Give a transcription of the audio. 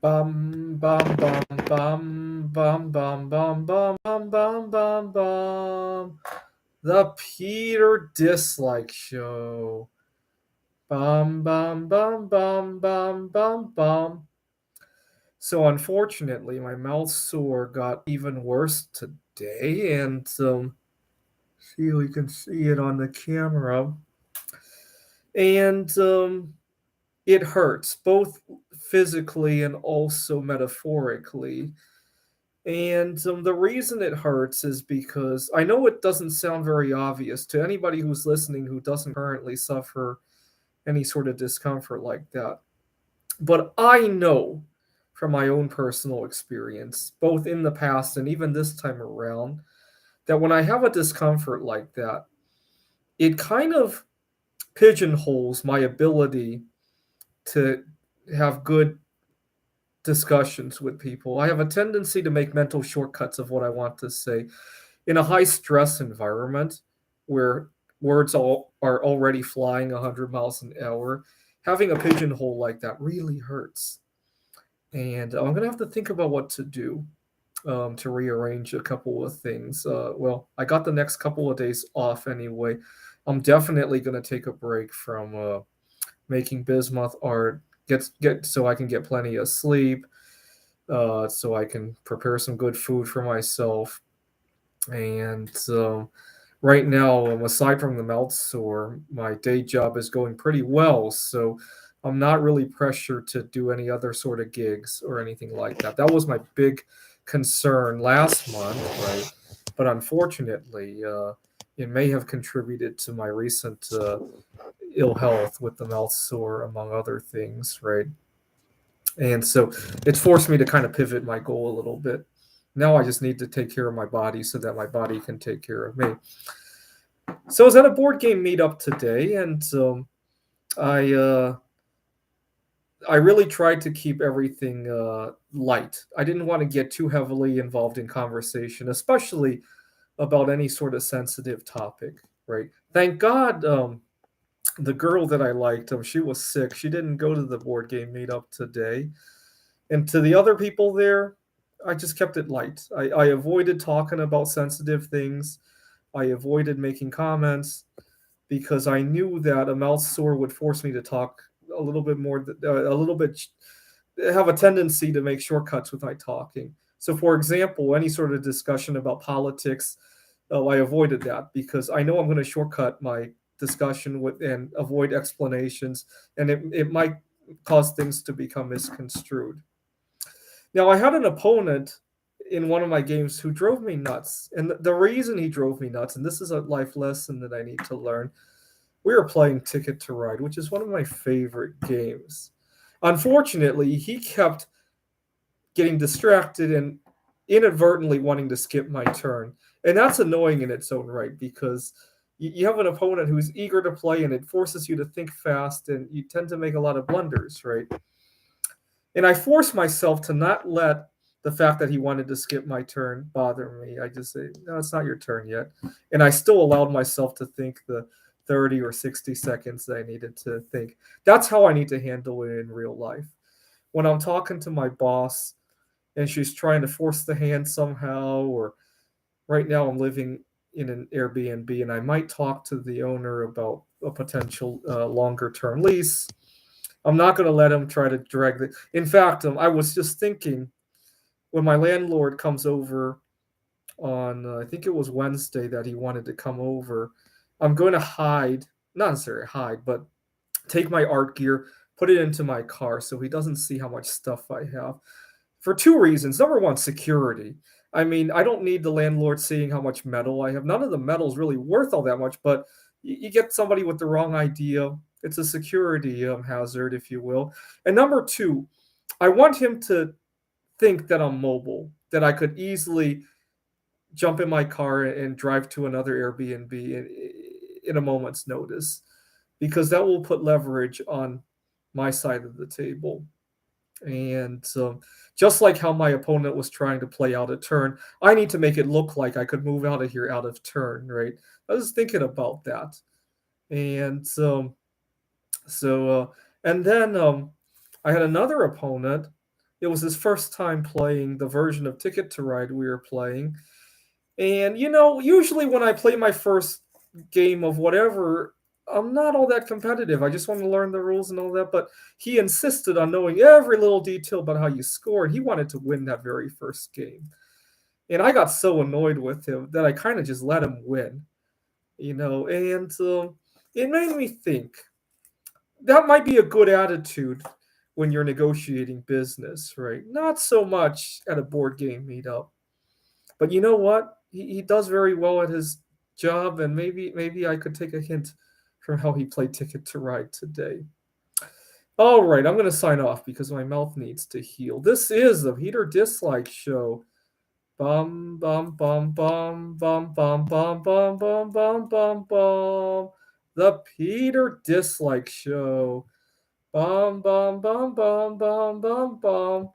Bum bum bum bum bum bum bum bum bum bum bum bum. The Peter Dislike Show. Bum bum bum bum bum bum bum. So unfortunately, my mouth sore got even worse today, and see if we can see it on the camera, and it hurts both physically and also metaphorically. And the reason it hurts is because I know it doesn't sound very obvious to anybody who's listening who doesn't currently suffer any sort of discomfort like that. But I know from my own personal experience, both in the past and even this time around, that when I have a discomfort like that, it kind of pigeonholes my ability to have good discussions with people. I have a tendency to make mental shortcuts of what I want to say. In a high stress environment where words are already flying 100 miles an hour, having a pigeonhole like that really hurts. And I'm going to have to think about what to do to rearrange a couple of things. Well, I got the next couple of days off anyway. I'm definitely going to take a break from making bismuth art, get so I can get plenty of sleep, so I can prepare some good food for myself. And right now, aside from the mouth sore, my day job is going pretty well. So I'm not really pressured to do any other sort of gigs or anything like that. That was my big concern last month, right? But unfortunately, it may have contributed to my recent ill health with the mouth sore, among other things, right? And so it's forced me to kind of pivot my goal a little bit. Now I just need to take care of my body so that my body can take care of me. So I was at a board game meetup today, and I I really tried to keep everything light. I didn't want to get too heavily involved in conversation, especially about any sort of sensitive topic. Right? Thank God, the girl that I liked, she was sick. She didn't go to the board game meetup today. And to the other people there, I just kept it light. I avoided talking about sensitive things. I avoided making comments because I knew that a mouth sore would force me to talk a little bit more, a little bit, have a tendency to make shortcuts with my talking. So, for example, any sort of discussion about politics, I avoided that because I know I'm going to shortcut my discussion with and avoid explanations, and it might cause things to become misconstrued. Now, I had an opponent in one of my games who drove me nuts. And the reason he drove me nuts, and this is a life lesson that I need to learn, we were playing Ticket to Ride, which is one of my favorite games. Unfortunately, he kept getting distracted and inadvertently wanting to skip my turn. And that's annoying in its own right because you have an opponent who's eager to play and it forces you to think fast and you tend to make a lot of blunders, right? And I forced myself to not let the fact that he wanted to skip my turn bother me. I just say, no, it's not your turn yet. And I still allowed myself to think the 30 or 60 seconds that I needed to think. That's how I need to handle it in real life. When I'm talking to my boss and she's trying to force the hand somehow, or right now I'm living in an Airbnb and I might talk to the owner about a potential longer term lease. I'm not going to let him try to drag the. In fact, I was just thinking when my landlord comes over on, I think it was Wednesday that he wanted to come over. I'm going to hide, not necessarily hide, but take my art gear, put it into my car so he doesn't see how much stuff I have. For two reasons. Number one, security. I mean, I don't need the landlord seeing how much metal I have. None of the metal is really worth all that much, but you get somebody with the wrong idea. It's a security hazard, if you will. And number two, I want him to think that I'm mobile, that I could easily jump in my car and drive to another Airbnb in a moment's notice, because that will put leverage on my side of the table. And just like how my opponent was trying to play out a turn, I need to make it look like I could move out of here out of turn, right? I was thinking about that. And so, and then I had another opponent, It was his first time playing the version of Ticket to Ride we were playing. And usually when I play my first game of whatever, I'm not all that competitive. I just want to learn the rules and all that. But he insisted on knowing every little detail about how you scored. He wanted to win that very first game. And I got so annoyed with him that I kind of just let him win, and it made me think that might be a good attitude when you're negotiating business, right? Not so much at a board game meetup. But you know what? He does very well at his job, and maybe I could take a hint from how he played Ticket to Ride today. All right, I'm going to sign off because my mouth needs to heal. This is the Peter Dislike Show. Bum bum bum bum bum bum bum bum bum bum bum bum. The Peter Dislike Show. Bum bum bum bum bum bum bum.